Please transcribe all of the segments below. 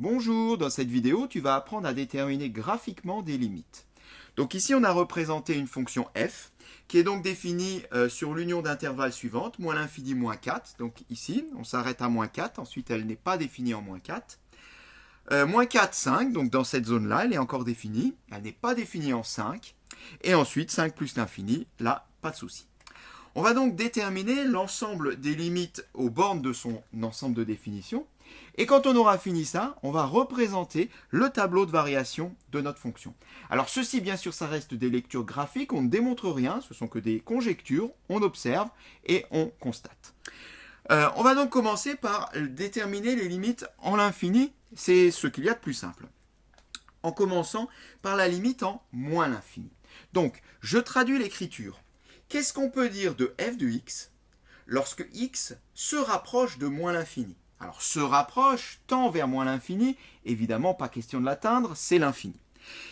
Bonjour, dans cette vidéo, tu vas apprendre à déterminer graphiquement des limites. Donc ici, on a représenté une fonction f qui est donc définie sur l'union d'intervalles suivantes, moins l'infini, moins 4. Donc ici, on s'arrête à moins 4, ensuite elle n'est pas définie en moins 4. Moins 4, 5, donc dans cette zone-là, elle est encore définie, elle n'est pas définie en 5. Et ensuite, 5 plus l'infini, là, pas de souci. On va donc déterminer l'ensemble des limites aux bornes de son ensemble de définition. Et quand on aura fini ça, on va représenter le tableau de variation de notre fonction. Alors ceci, bien sûr, ça reste des lectures graphiques, on ne démontre rien, ce sont que des conjectures, on observe et on constate. On va donc commencer par déterminer les limites en l'infini, c'est ce qu'il y a de plus simple. En commençant par la limite en moins l'infini. Donc, je traduis l'écriture. Qu'est-ce qu'on peut dire de f de x lorsque x se rapproche de moins l'infini? Alors, se rapproche, tend vers moins l'infini, évidemment, pas question de l'atteindre, c'est l'infini.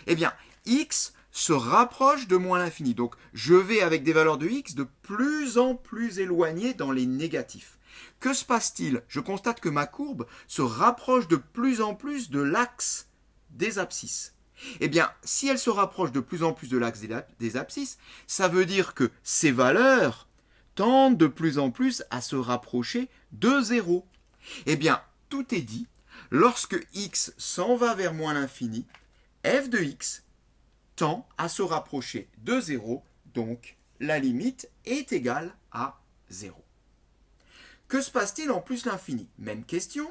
Eh bien, x se rapproche de moins l'infini. Donc, je vais avec des valeurs de x de plus en plus éloignées dans les négatifs. Que se passe-t-il? Je constate que ma courbe se rapproche de plus en plus de l'axe des abscisses. Eh bien, si elle se rapproche de plus en plus de l'axe des abscisses, ça veut dire que ces valeurs tendent de plus en plus à se rapprocher de 0. Eh bien, tout est dit. Lorsque x s'en va vers moins l'infini, f de x tend à se rapprocher de 0, donc la limite est égale à 0. Que se passe-t-il en plus l'infini? Même question.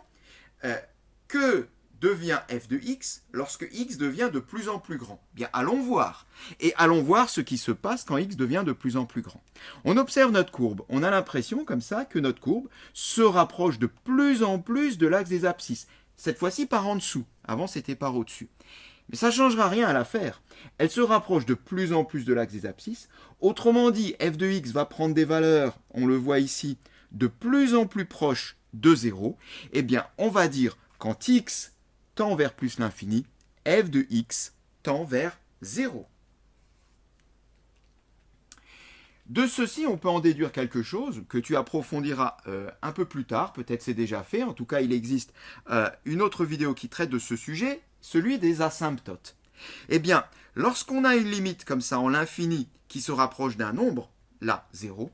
Que devient f de x lorsque x devient de plus en plus grand? Bien, allons voir. Et allons voir ce qui se passe quand x devient de plus en plus grand. On observe notre courbe. On a l'impression, comme ça, que notre courbe se rapproche de plus en plus de l'axe des abscisses. Cette fois-ci par en dessous. Avant, c'était par au-dessus. Mais ça ne changera rien à l'affaire. Elle se rapproche de plus en plus de l'axe des abscisses. Autrement dit, f de x va prendre des valeurs, on le voit ici, de plus en plus proches de 0. Eh bien, on va dire, quand x tend vers plus l'infini, f de x tend vers 0. De ceci, on peut en déduire quelque chose que tu approfondiras un peu plus tard, peut-être c'est déjà fait, en tout cas il existe une autre vidéo qui traite de ce sujet, celui des asymptotes. Eh bien, lorsqu'on a une limite comme ça en l'infini qui se rapproche d'un nombre, là 0,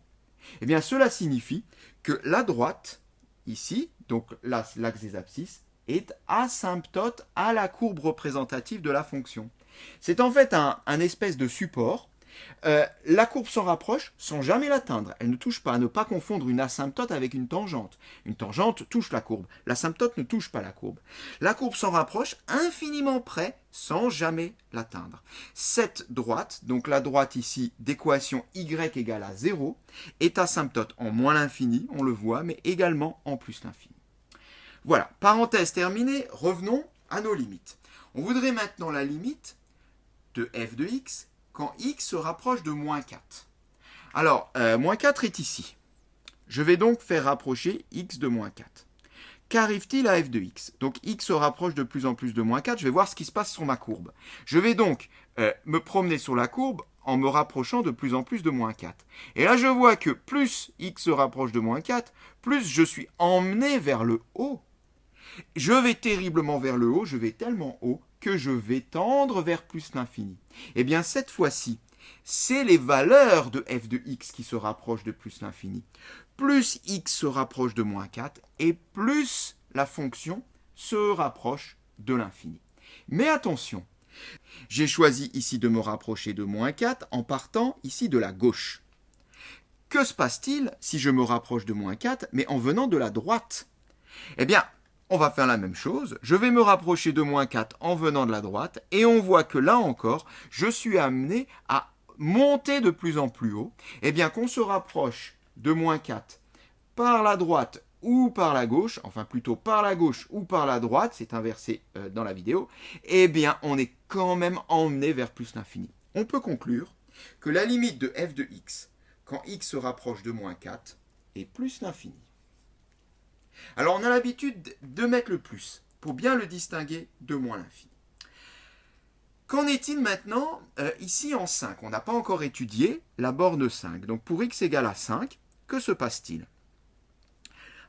eh bien cela signifie que la droite, ici, donc l'axe des abscisses, est asymptote à la courbe représentative de la fonction. C'est en fait un espèce de support. La courbe s'en rapproche sans jamais l'atteindre. Elle ne touche pas, à ne pas confondre une asymptote avec une tangente. Une tangente touche la courbe. L'asymptote ne touche pas la courbe. La courbe s'en rapproche infiniment près sans jamais l'atteindre. Cette droite, donc la droite ici d'équation y égale à 0, est asymptote en moins l'infini, on le voit, mais également en plus l'infini. Voilà, parenthèse terminée, revenons à nos limites. On voudrait maintenant la limite de f de x quand x se rapproche de moins 4. Alors, moins 4 est ici. Je vais donc faire rapprocher x de moins 4. Qu'arrive-t-il à f de x? Donc x se rapproche de plus en plus de moins 4. Je vais voir ce qui se passe sur ma courbe. Je vais donc me promener sur la courbe en me rapprochant de plus en plus de moins 4. Et là, je vois que plus x se rapproche de moins 4, plus je suis emmené vers le haut. Je vais terriblement vers le haut, je vais tellement haut que je vais tendre vers plus l'infini. Eh bien, cette fois-ci, c'est les valeurs de f de x qui se rapprochent de plus l'infini. Plus x se rapproche de moins 4 et plus la fonction se rapproche de l'infini. Mais attention, j'ai choisi ici de me rapprocher de moins 4 en partant ici de la gauche. Que se passe-t-il si je me rapproche de moins 4 mais en venant de la droite? Eh bien, on va faire la même chose. Je vais me rapprocher de moins 4 en venant de la droite et on voit que là encore, je suis amené à monter de plus en plus haut. Eh bien, qu'on se rapproche de moins 4 par la droite ou par la gauche, enfin plutôt par la gauche ou par la droite, c'est inversé dans la vidéo, eh bien, on est quand même emmené vers plus l'infini. On peut conclure que la limite de f de x, quand x se rapproche de moins 4, est plus l'infini. Alors, on a l'habitude de mettre le plus pour bien le distinguer de moins l'infini. Qu'en est-il maintenant ici en 5? On n'a pas encore étudié la borne 5. Donc, pour x égale à 5, que se passe-t-il?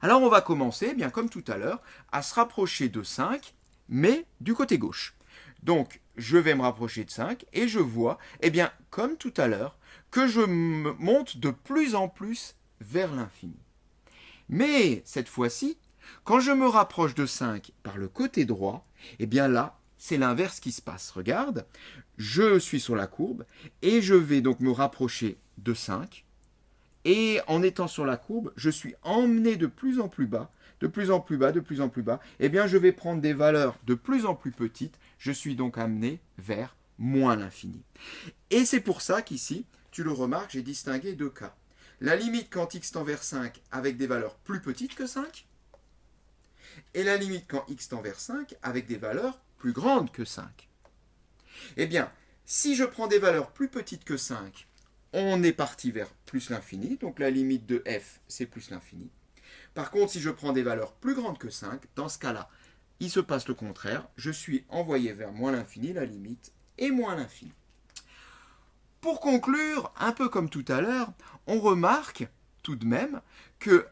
Alors, on va commencer, bien comme tout à l'heure, à se rapprocher de 5 mais du côté gauche. Donc, je vais me rapprocher de 5 et je vois, eh bien, comme tout à l'heure, que je monte de plus en plus vers l'infini. Mais cette fois-ci, quand je me rapproche de 5 par le côté droit, eh bien là, c'est l'inverse qui se passe. Regarde, je suis sur la courbe et je vais donc me rapprocher de 5. Et en étant sur la courbe, je suis emmené de plus en plus bas, de plus en plus bas, de plus en plus bas. Eh bien, je vais prendre des valeurs de plus en plus petites. Je suis donc amené vers moins l'infini. Et c'est pour ça qu'ici, tu le remarques, j'ai distingué deux cas. La limite quand x tend vers 5 avec des valeurs plus petites que 5, et la limite quand x tend vers 5 avec des valeurs plus grandes que 5. Eh bien, si je prends des valeurs plus petites que 5, on est parti vers plus l'infini, donc la limite de f, c'est plus l'infini. Par contre, si je prends des valeurs plus grandes que 5, dans ce cas-là, il se passe le contraire, je suis envoyé vers moins l'infini, la limite, et moins l'infini. Pour conclure, un peu comme tout à l'heure, on remarque tout de même que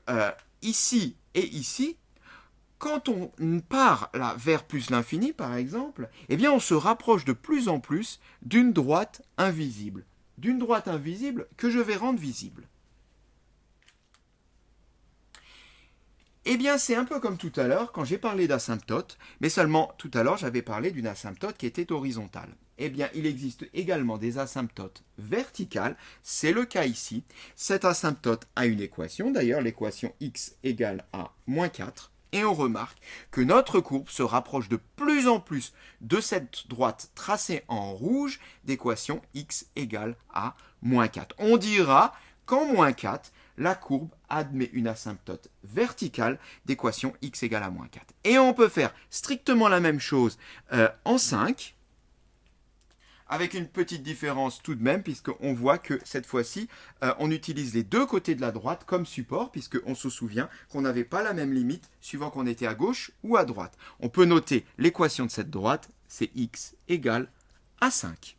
ici et ici, quand on part là, vers plus l'infini, par exemple, eh bien on se rapproche de plus en plus d'une droite invisible. D'une droite invisible que je vais rendre visible. Eh bien, c'est un peu comme tout à l'heure quand j'ai parlé d'asymptote, mais seulement tout à l'heure j'avais parlé d'une asymptote qui était horizontale. Eh bien, il existe également des asymptotes verticales, c'est le cas ici. Cette asymptote a une équation, d'ailleurs l'équation x égale à moins 4, et on remarque que notre courbe se rapproche de plus en plus de cette droite tracée en rouge d'équation x égale à moins 4. On dira qu'en moins 4, la courbe admet une asymptote verticale d'équation x égale à moins 4. Et on peut faire strictement la même chose en 5, avec une petite différence tout de même, puisqu'on voit que cette fois-ci, on utilise les deux côtés de la droite comme support, puisqu'on se souvient qu'on n'avait pas la même limite suivant qu'on était à gauche ou à droite. On peut noter l'équation de cette droite, c'est x égale à 5.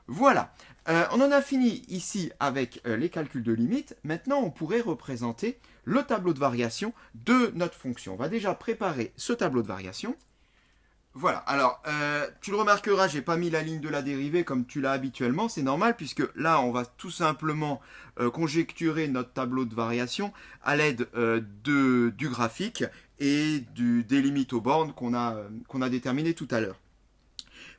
Voilà, on en a fini ici avec les calculs de limite. Maintenant, on pourrait représenter le tableau de variation de notre fonction. On va déjà préparer ce tableau de variation. Voilà, alors tu le remarqueras, j'ai pas mis la ligne de la dérivée comme tu l'as habituellement, c'est normal puisque là on va tout simplement conjecturer notre tableau de variation à l'aide du graphique et des limites aux bornes qu'on a déterminées tout à l'heure.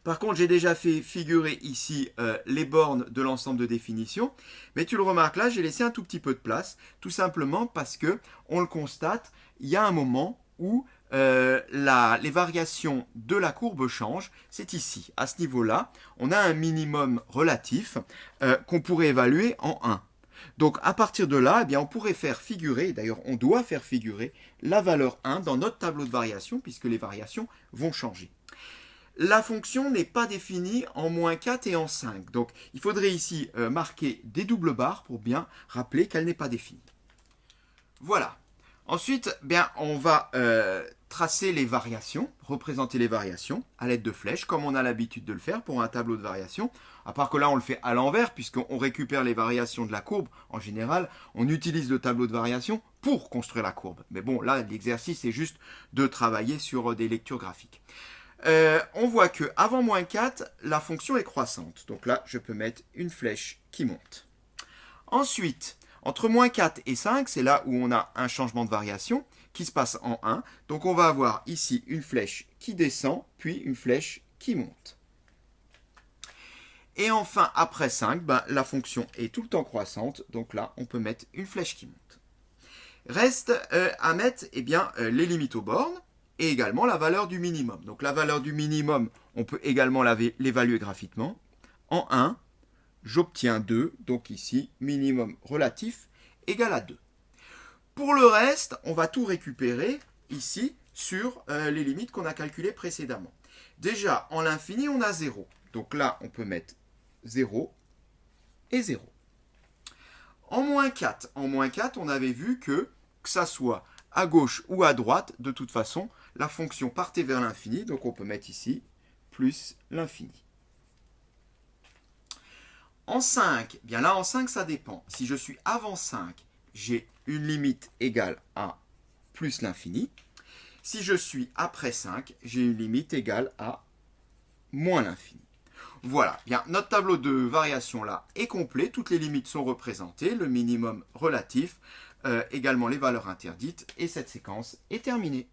Par contre, j'ai déjà fait figurer ici les bornes de l'ensemble de définition, mais tu le remarques là, j'ai laissé un tout petit peu de place, tout simplement parce que, on le constate, il y a un moment où les variations de la courbe changent, c'est ici, à ce niveau-là, on a un minimum relatif qu'on pourrait évaluer en 1. Donc à partir de là, eh bien, on pourrait faire figurer, d'ailleurs on doit faire figurer la valeur 1 dans notre tableau de variation, puisque les variations vont changer. La fonction n'est pas définie en moins 4 et en 5. Donc, il faudrait ici marquer des doubles barres pour bien rappeler qu'elle n'est pas définie. Voilà. Ensuite, bien, on va tracer les variations, représenter les variations à l'aide de flèches, comme on a l'habitude de le faire pour un tableau de variation. À part que là, on le fait à l'envers, puisqu'on récupère les variations de la courbe. En général, on utilise le tableau de variation pour construire la courbe. Mais bon, là, l'exercice est juste de travailler sur des lectures graphiques. On voit que avant moins 4, la fonction est croissante. Donc là, je peux mettre une flèche qui monte. Ensuite, entre moins 4 et 5, c'est là où on a un changement de variation qui se passe en 1. Donc on va avoir ici une flèche qui descend, puis une flèche qui monte. Et enfin, après 5, la fonction est tout le temps croissante. Donc là, on peut mettre une flèche qui monte. Reste à mettre les limites aux bornes. Et également la valeur du minimum. Donc la valeur du minimum, on peut également l'évaluer graphiquement. En 1, j'obtiens 2, donc ici, minimum relatif égale à 2. Pour le reste, on va tout récupérer ici sur les limites qu'on a calculées précédemment. Déjà, en l'infini, on a 0. Donc là, on peut mettre 0 et 0. En moins 4, on avait vu que ça soit à gauche ou à droite, de toute façon, la fonction partait vers l'infini, donc on peut mettre ici plus l'infini. En 5, bien là en 5 ça dépend. Si je suis avant 5, j'ai une limite égale à plus l'infini. Si je suis après 5, j'ai une limite égale à moins l'infini. Voilà, bien, notre tableau de variation là est complet, toutes les limites sont représentées, le minimum relatif, également les valeurs interdites, et cette séquence est terminée.